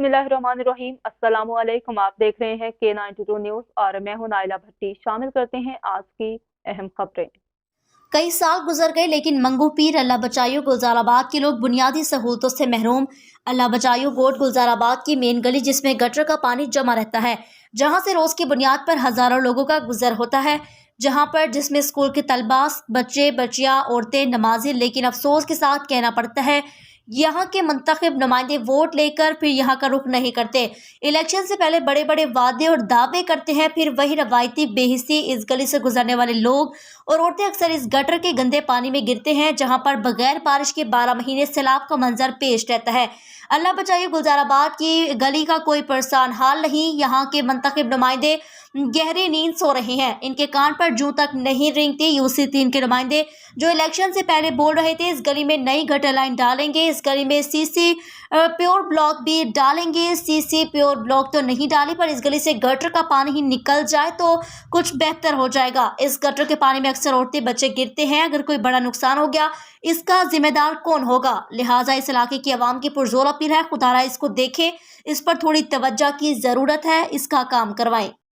बिस्मिल्लाहिर्रहमानिर्रहीम। अस्सलामु अलैकुम। आप देख रहे हैं K92 न्यूज़ और मैं हूं नाइला भट्टी। शामिल करते हैं आज की अहम खबरें। कई साल गुजर गए लेकिन मंगू पीर अल्लाह बचाइयो गुलजाराबाद के लोग बुनियादी सहूलतों से महरूम। अल्लाह बचाइयो गोट गुलजाराबाद की मेन गली जिसमें गटर का पानी जमा रहता है, जहां से रोज की बुनियाद पर हजारों लोगों का गुजर होता है, जहां पर जिसमें स्कूल के तलबा, बच्चे बच्चियां, औरतें, नमाजी। लेकिन अफसोस के साथ कहना पड़ता है यहाँ के मुंतखब नुमाइंदे वोट लेकर फिर यहाँ का रुख नहीं करते। इलेक्शन से पहले बड़े बड़े वादे और दावे करते हैं, फिर वही रवायती बेहिसी इस गली से गुजरने वाले लोग और औरतें अक्सर इस गटर के गंदे पानी में गिरते हैं, जहां पर बगैर बारिश के 12 महीने सैलाब का मंजर पेश रहता है। अल्लाह बचाइए गुलजाराबाद की गली का कोई परेशान हाल नहीं। यहाँ के मुंतखब नुमाइंदे गहरी नींद सो रहे हैं, इनके कान पर जूं तक नहीं रेंगती। यूसी3 के नुमाइंदे जो इलेक्शन से पहले बोल रहे थे इस गली में नई गटर लाइन डालेंगे, इस गली में सीसी प्योर ब्लॉक भी डालेंगे। सीसी प्योर ब्लॉक तो नहीं डाली, पर इस गली से गटर का पानी ही निकल जाए तो कुछ बेहतर हो जाएगा। इस गटर के पानी में अक्सर औरतें बच्चे गिरते हैं, अगर कोई बड़ा नुकसान हो गया इसका जिम्मेदार कौन होगा? लिहाजा इस इलाके की आवाम की पुरजोर अपील है, खुदारा इसको देखे, इस पर थोड़ी तवज्जो की जरूरत है, इसका काम करवाएं।